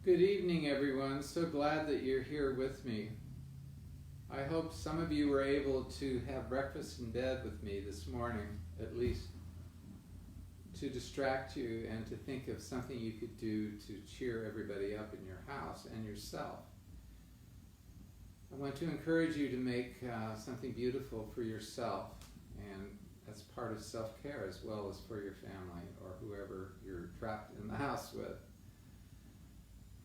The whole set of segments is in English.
Good evening, everyone. So glad that you're here with me. I hope some of you were able to have breakfast in bed with me this morning, at least, to distract you and to think of something you could do to cheer everybody up in your house and yourself. I want to encourage you to make something beautiful for yourself, and that's part of self-care as well as for your family or whoever you're trapped in the house with.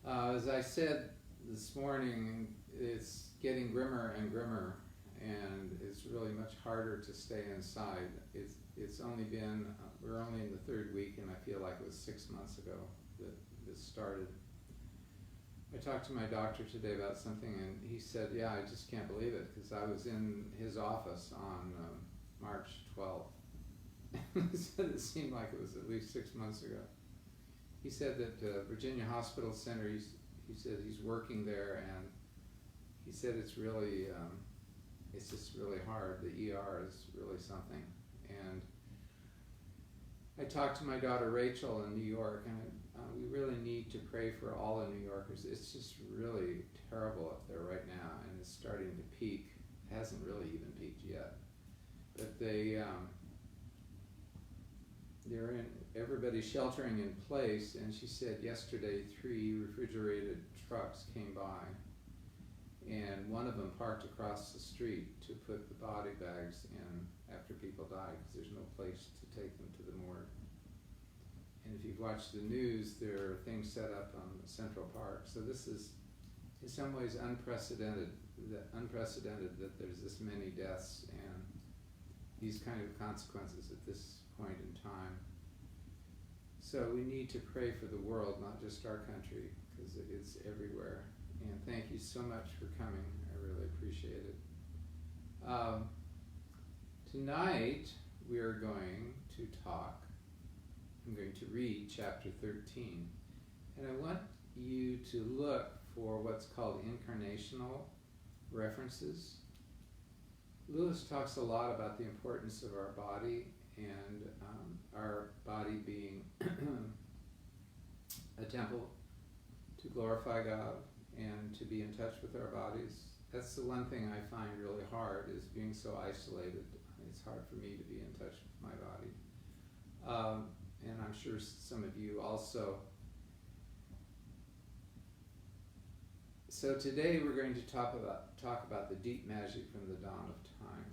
As I said this morning, it's getting grimmer and grimmer, and it's really much harder to stay inside. It's only been, we're only in the third week, and I feel like it was 6 months ago that this started. I talked to my doctor today about something, and he said, yeah, I just can't believe it, because I was in his office on March 12th. He said it seemed like it was at least 6 months ago. He said that Virginia Hospital Center, he said he's working there, and he said it's really, it's just really hard. The ER is really something. And I talked to my daughter Rachel in New York, and we really need to pray for all the New Yorkers. It's just really terrible up there right now, and it's starting to peak. It hasn't really even peaked yet. But they're in, everybody's sheltering in place, and she said yesterday 3 refrigerated trucks came by, and one of them parked across the street to put the body bags in after people die, because there's no place to take them to the morgue. And if you've watched the news, there are things set up on Central Park. So this is in some ways unprecedented that there's this many deaths and these kind of consequences at this point in time. So we need to pray for the world, not just our country, because it's everywhere. And thank you so much for coming. I really appreciate it. Tonight we are going to talk. I'm going to read chapter 13. And I want you to look for what's called incarnational references. Lewis talks a lot about the importance of our body, and our body being a temple to glorify God and to be in touch with our bodies. That's the one thing I find really hard, is being so isolated. It's hard for me to be in touch with my body. And I'm sure some of you also. So today we're going to talk about the deep magic from the dawn of time.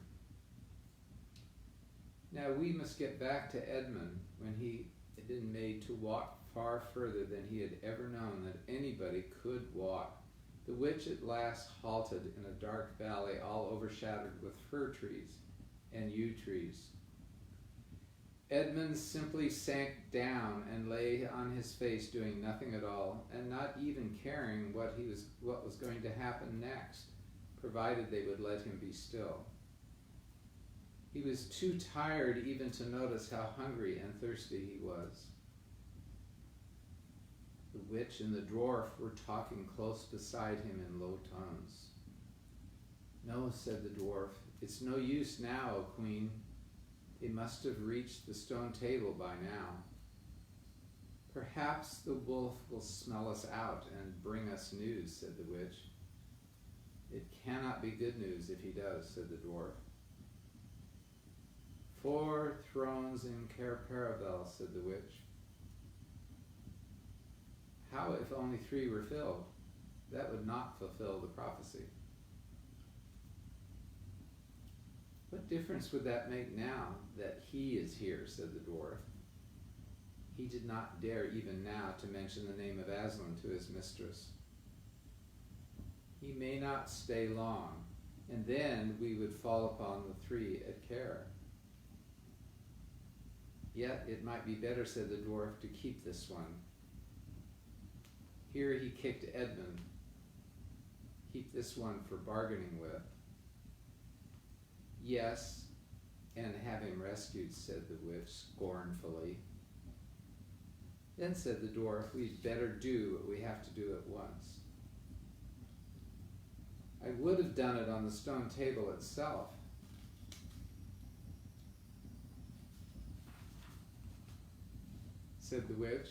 Now we must get back to Edmund when he had been made to walk far further than he had ever known that anybody could walk. The witch at last halted in a dark valley all overshadowed with fir trees and yew trees. Edmund simply sank down and lay on his face, doing nothing at all, and not even caring what was going to happen next, provided they would let him be still. He was too tired even to notice how hungry and thirsty he was. The witch and the dwarf were talking close beside him in low tones. "No," said the dwarf, "it's no use now, O Queen. They must have reached the stone table by now. Perhaps the wolf will smell us out and bring us news," said the witch. "It cannot be good news if he does," said the dwarf. "4 thrones in Cair Paravel," said the witch. "How if only 3 were filled? That would not fulfill the prophecy." "What difference would that make now that he is here?" said the dwarf. He did not dare even now to mention the name of Aslan to his mistress. "He may not stay long, and then we would fall upon the 3 at Cair." "Yet it might be better," said the dwarf, "to keep this one." Here he kicked Edmund. "Keep this one for bargaining with." "Yes, and have him rescued," said the witch scornfully. "Then," said the dwarf, "we'd better do what we have to do at once." "I would have done it on the stone table itself." said the witch.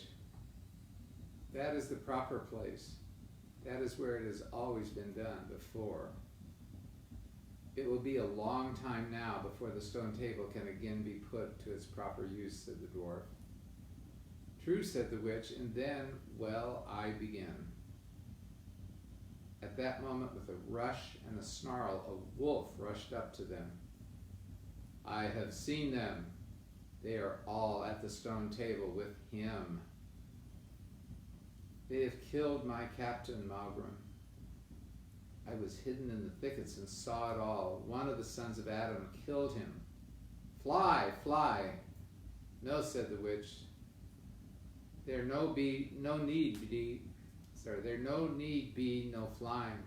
That is the proper place. That is where it has always been done before. It will be a long time now before the stone table can again be put to its proper use, said the dwarf. True, said the witch, and then, well, I begin. At that moment, with a rush and a snarl, a wolf rushed up to them. I have seen them. They are all at the stone table with him. They have killed my captain, Malgrim. I was hidden in the thickets and saw it all. One of the sons of Adam killed him. Fly, fly. No, said the witch. There no need be no flying.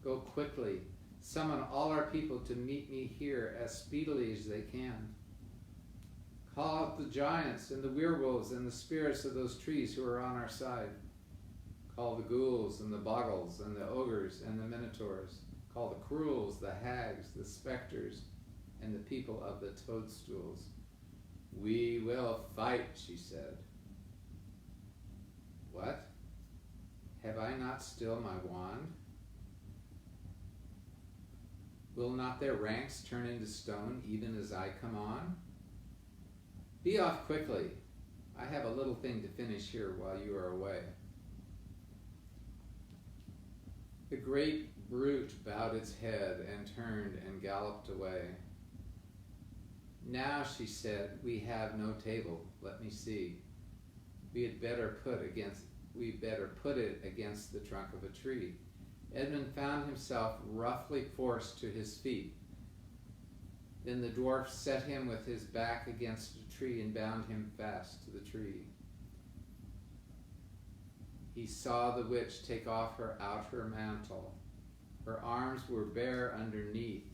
Go quickly. Summon all our people to meet me here as speedily as they can. Call out the giants and the werewolves and the spirits of those trees who are on our side. Call the ghouls and the boggles and the ogres and the minotaurs. Call the cruels, the hags, the specters, and the people of the toadstools. We will fight, she said. What? Have I not still my wand? Will not their ranks turn into stone even as I come on? Be off quickly. I have a little thing to finish here while you are away. The great brute bowed its head and turned and galloped away. Now, she said, we have no table. Let me see. We had better put it against the trunk of a tree. Edmund found himself roughly forced to his feet. Then the dwarf set him with his back against a tree and bound him fast to the tree. He saw the witch take off her outer mantle. Her arms were bare underneath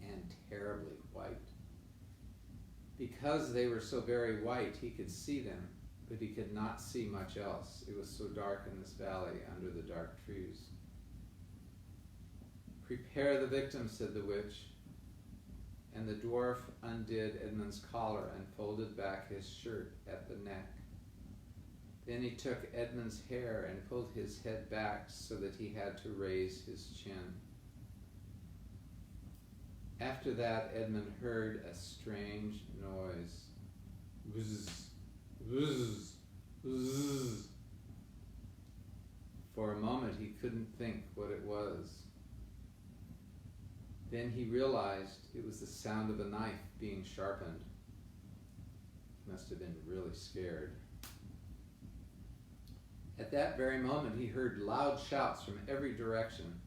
and terribly white. Because they were so very white, he could see them, but he could not see much else. It was so dark in this valley under the dark trees. Prepare the victim, said the witch. And the dwarf undid Edmund's collar and folded back his shirt at the neck. Then he took Edmund's hair and pulled his head back so that he had to raise his chin. After that, Edmund heard a strange noise. Wuzz, wuzz, wuzz. For a moment, he couldn't think what it was. Then he realized it was the sound of a knife being sharpened. He must have been really scared. At that very moment, he heard loud shouts from every direction,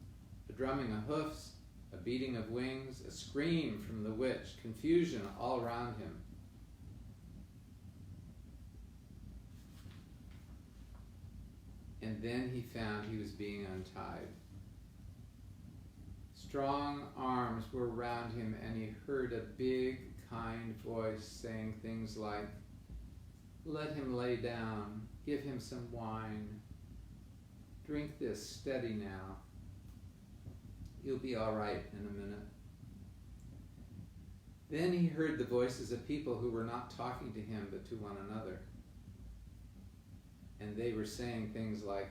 a drumming of hoofs, a beating of wings, a scream from the witch, confusion all around him. And then he found he was being untied. Strong arms were around him, and he heard a big, kind voice saying things like, "Let him lay down, give him some wine. Drink this steady now. You'll be all right in a minute." Then he heard the voices of people who were not talking to him but to one another. And they were saying things like,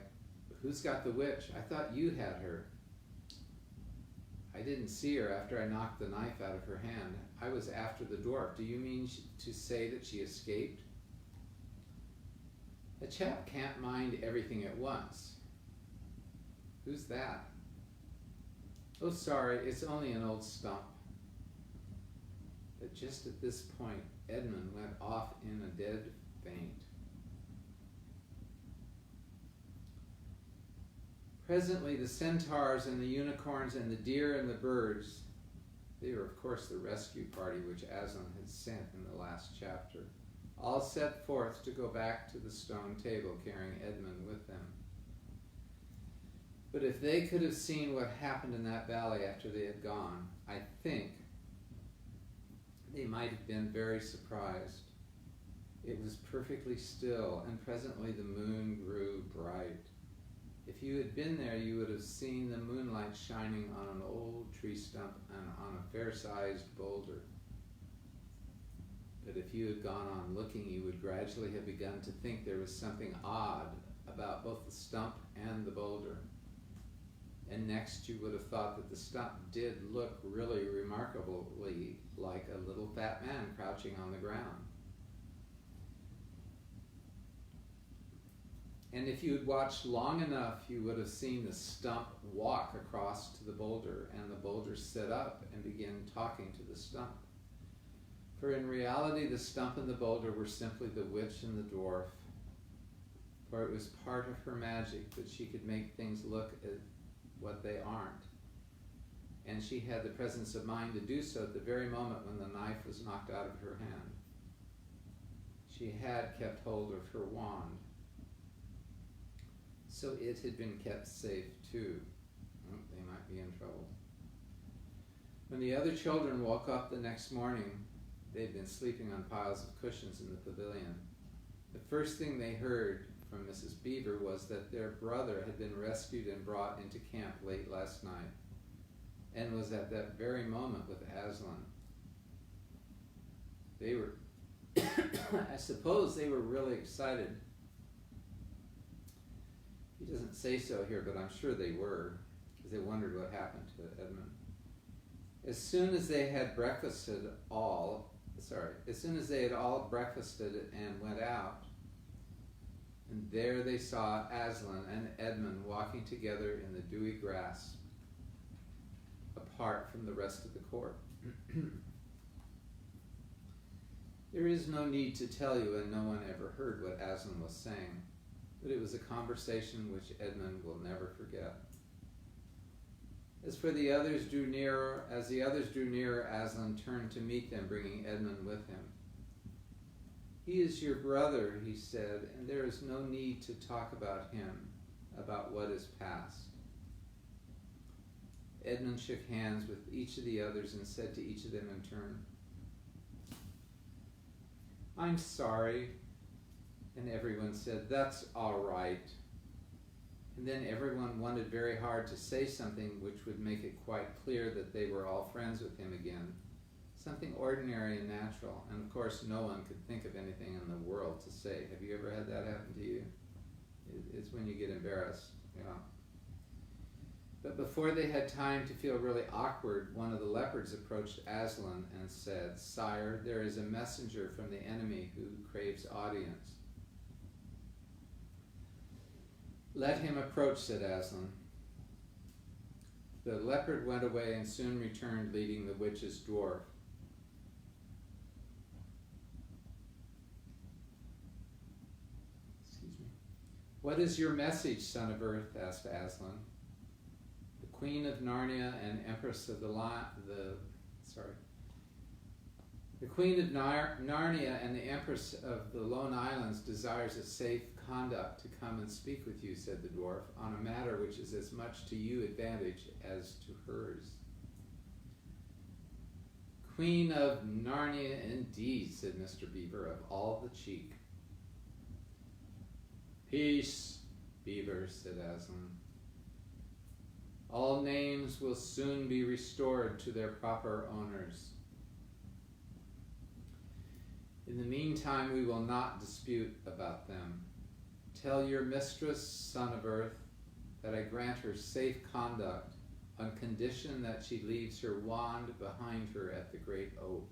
"Who's got the witch? I thought you had her. I didn't see her after I knocked the knife out of her hand. I was after the dwarf. Do you mean to say that she escaped? A chap can't mind everything at once. Who's that? Oh, sorry, it's only an old stump." But just at this point, Edmund went off in a dead faint. Presently, the centaurs and the unicorns and the deer and the birds, they were of course the rescue party which Aslan had sent in the last chapter, all set forth to go back to the stone table carrying Edmund with them. But if they could have seen what happened in that valley after they had gone, I think they might have been very surprised. It was perfectly still, and presently the moon grew bright. If you had been there, you would have seen the moonlight shining on an old tree stump and on a fair-sized boulder. But if you had gone on looking, you would gradually have begun to think there was something odd about both the stump and the boulder. And next you would have thought that the stump did look really remarkably like a little fat man crouching on the ground. And if you had watched long enough, you would have seen the stump walk across to the boulder, and the boulder sit up and begin talking to the stump. For in reality, the stump and the boulder were simply the witch and the dwarf. For it was part of her magic that she could make things look at what they aren't. And she had the presence of mind to do so at the very moment when the knife was knocked out of her hand. She had kept hold of her wand. So it had been kept safe too. Oh, they might be in trouble. When the other children woke up the next morning, they'd been sleeping on piles of cushions in the pavilion. The first thing they heard from Mrs. Beaver was that their brother had been rescued and brought into camp late last night, and was at that very moment with Aslan. They were, I suppose they were really excited. He doesn't say so here, but I'm sure they were, because they wondered what happened to Edmund. As soon as they had all breakfasted and went out, and there they saw Aslan and Edmund walking together in the dewy grass, apart from the rest of the court. There is no need to tell you, and no one ever heard what Aslan was saying, but it was a conversation which Edmund will never forget. As the others drew nearer, Aslan turned to meet them, bringing Edmund with him. "He is your brother," he said, "and there is no need to talk about him, about what is past." Edmund shook hands with each of the others and said to each of them in turn, "I'm sorry." And everyone said, "That's all right." And then everyone wanted very hard to say something which would make it quite clear that they were all friends with him again. Something ordinary and natural. And of course, no one could think of anything in the world to say. Have you ever had that happen to you? It's when you get embarrassed. Yeah. But before they had time to feel really awkward, one of the leopards approached Aslan and said, "Sire, there is a messenger from the enemy who craves audience." "Let him approach," said Aslan. The leopard went away and soon returned leading the witch's dwarf. "What is your message, son of earth?" asked Aslan. "The Queen of Narnia and Empress of The Queen of Narnia and the Empress of the Lone Islands desires a safe conduct to come and speak with you," said the dwarf, "on a matter which is as much to you advantage as to hers." "Queen of Narnia indeed," said Mr. Beaver, of all the cheek. "Peace, Beaver," said Aslan. "All names will soon be restored to their proper owners. In the meantime, we will not dispute about them. Tell your mistress, son of earth, that I grant her safe conduct on condition that she leaves her wand behind her at the great oak."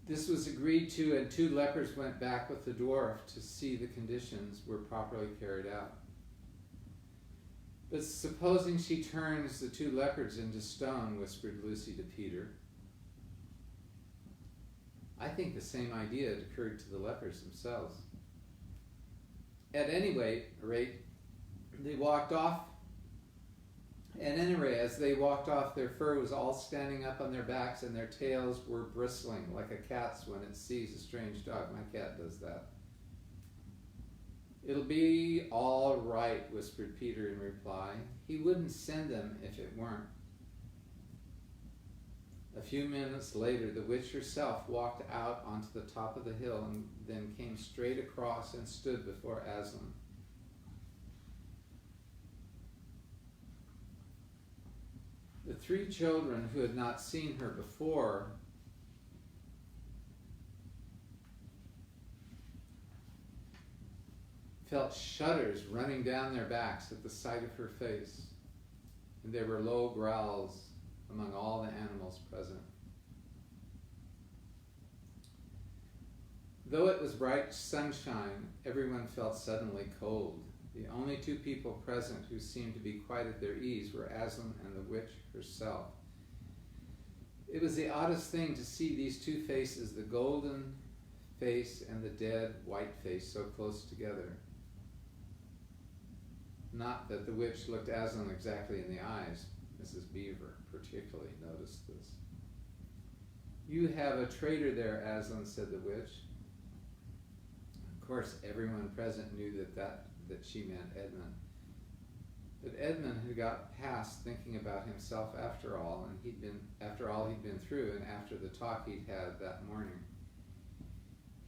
This was agreed to, and 2 lepers went back with the dwarf to see the conditions were properly carried out. "But supposing she turns the 2 leopards into stone," whispered Lucy to Peter. I think the same idea had occurred to the lepers themselves. At any rate, they walked off. As they walked off, their fur was all standing up on their backs, and their tails were bristling like a cat's when it sees a strange dog. My cat does that. "It'll be all right," whispered Peter in reply. "He wouldn't send them if it weren't." A few minutes later, the witch herself walked out onto the top of the hill and then came straight across and stood before Aslan. three children who had not seen her before felt shudders running down their backs at the sight of her face, and there were low growls among all the animals present. Though it was bright sunshine, everyone felt suddenly cold. The only two people present who seemed to be quite at their ease were Aslan and the witch herself. It was the oddest thing to see these two faces, the golden face and the dead white face, so close together. Not that the witch looked Aslan exactly in the eyes. Mrs. Beaver particularly noticed this. "You have a traitor there, Aslan," said the witch. Of course, everyone present knew that she meant Edmund. But Edmund had got past thinking about himself after all he'd been through, and after the talk he'd had that morning.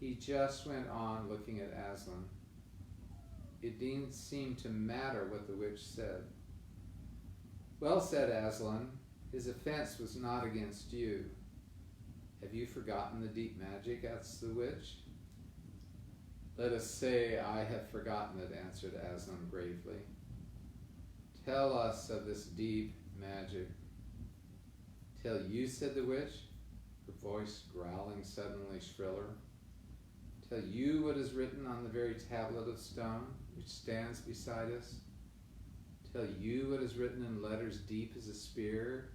He just went on looking at Aslan. It didn't seem to matter what the witch said. "Well," said Aslan, "his offense was not against you. Have you forgotten the deep magic?" asked the witch. "Let us say I have forgotten it," answered Aslan gravely. "Tell us of this deep magic." "Tell you," said the witch, her voice growling suddenly shriller. "Tell you what is written on the very tablet of stone which stands beside us? Tell you what is written in letters deep as a spear,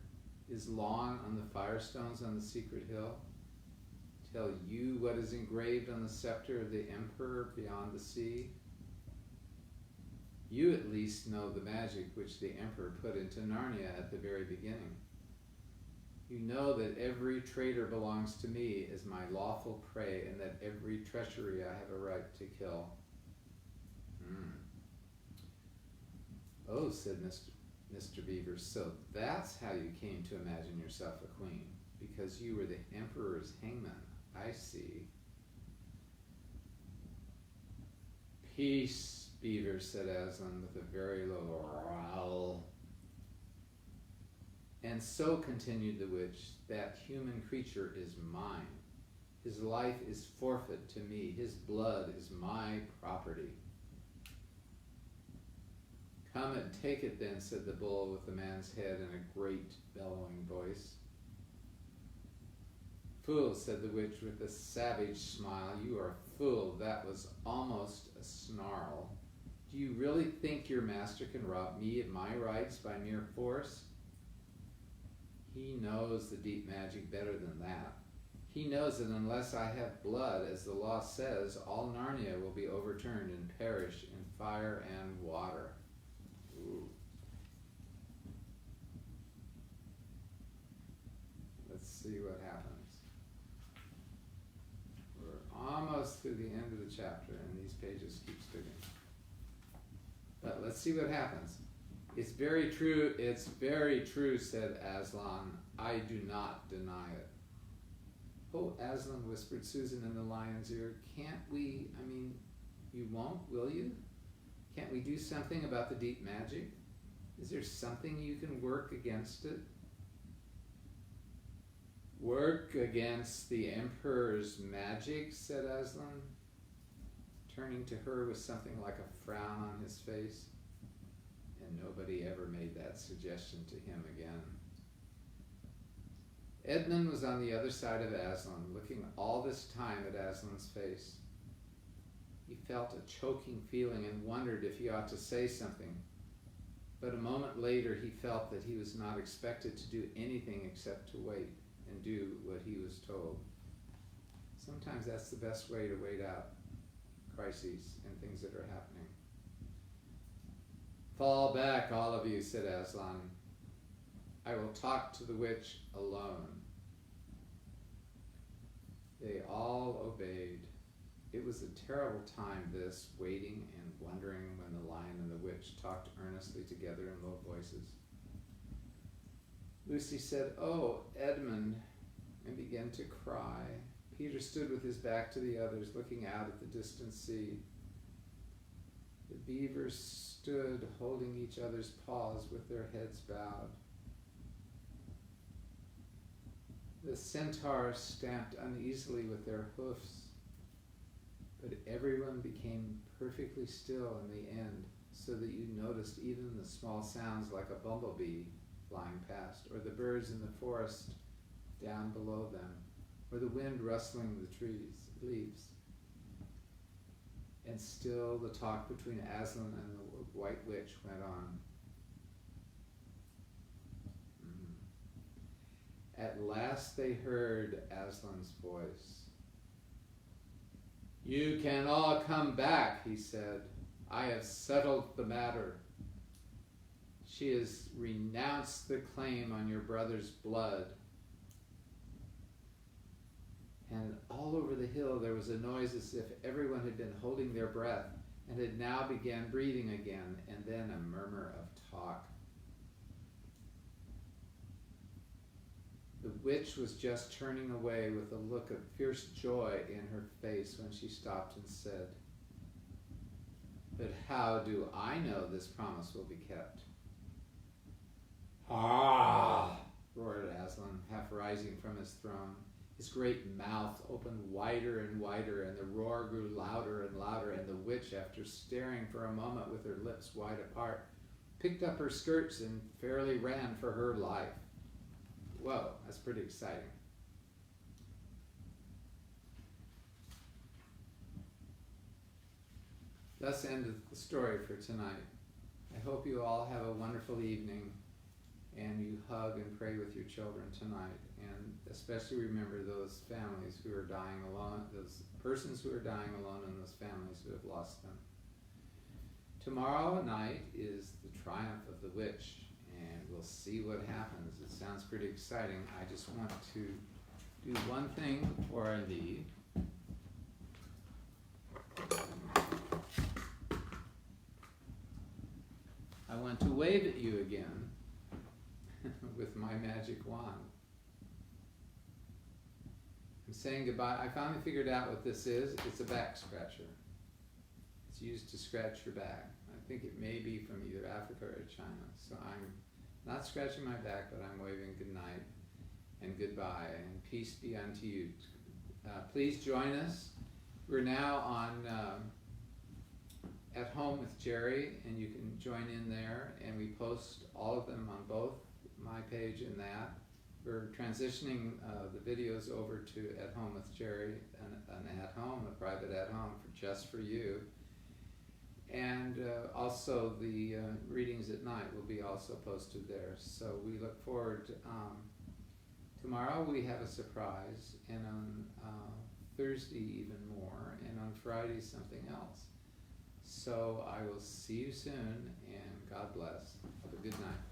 is long on the firestones on the secret hill? Tell you what is engraved on the scepter of the emperor beyond the sea? You at least know the magic which the emperor put into Narnia at the very beginning. You know that every traitor belongs to me as my lawful prey, and that every treachery I have a right to kill." "Oh," said Mr. Beaver, "so that's how you came to imagine yourself a queen, because you were the emperor's hangman. I see." "Peace, Beaver," said Aslan with a very low growl. "And so," continued the witch, "that human creature is mine. His life is forfeit to me. His blood is my property." "Come and take it then," said the bull with the man's head in a great bellowing voice. "Fool," said the witch with a savage smile. "You are a fool." That was almost a snarl. "Do you really think your master can rob me of my rights by mere force? He knows the deep magic better than that. He knows that unless I have blood, as the law says, all Narnia will be overturned and perish in fire and water." Ooh. Let's see what happens. We're almost to the end of the chapter, and these pages keep sticking. But let's see what happens. It's very true, said Aslan. "I do not deny it." "Oh, Aslan," whispered Susan in the lion's ear, you won't, will you? Can't we do something about the deep magic? Is there something you can work against it?" "Work against the emperor's magic?" said Aslan, turning to her with something like a frown on his face. And nobody ever made that suggestion to him again. Edmund was on the other side of Aslan, looking all this time at Aslan's face. He felt a choking feeling and wondered if he ought to say something. But a moment later he felt that he was not expected to do anything except to wait and do what he was told. Sometimes that's the best way to wait out crises and things that are happening. "Fall back, all of you," said Aslan. "I will talk to the witch alone." They all obeyed. It was a terrible time, this, waiting and wondering when the lion and the witch talked earnestly together in low voices. Lucy said, "Oh, Edmund," and began to cry. Peter stood with his back to the others, looking out at the distant sea. The beavers stood holding each other's paws with their heads bowed. The centaurs stamped uneasily with their hoofs, but everyone became perfectly still in the end, so that you noticed even the small sounds like a bumblebee flying past, or the birds in the forest down below them, or the wind rustling the leaves. And still the talk between Aslan and the White Witch went on. At last they heard Aslan's voice. "You can all come back," he said. "I have settled the matter. She has renounced the claim on your brother's blood." And all over the hill there was a noise as if everyone had been holding their breath and had now began breathing again, and then a murmur of talk. The witch was just turning away with a look of fierce joy in her face when she stopped and said, "But how do I know this promise will be kept?" "Ah!" roared Aslan, half rising from his throne. His great mouth opened wider and wider, and the roar grew louder and louder, and the witch, after staring for a moment with her lips wide apart, picked up her skirts and fairly ran for her life. Whoa, that's pretty exciting. Thus ended the story for tonight. I hope you all have a wonderful evening, and you hug and pray with your children tonight, and especially remember those families who are dying alone, those persons who are dying alone, and those families who have lost them. Tomorrow night is the triumph of the witch, and we'll see what happens. It sounds pretty exciting. I just want to do one thing before I leave. I want to wave at you again with my magic wand. I'm saying goodbye. I finally figured out what this is. It's a back scratcher. It's used to scratch your back. I think it may be from either Africa or China. So I'm not scratching my back, but I'm waving good night and goodbye, and peace be unto you. Please join us. We're now on At Home with Jerry, and you can join in there, and we post all of them on both my page and that. We're transitioning the videos over to At Home with Jerry, an at-home, a private at-home just for you. And also the readings at night will be also posted there. So we look forward to, tomorrow we have a surprise, and on Thursday even more, and on Friday something else. So I will see you soon, and God bless. Have a good night.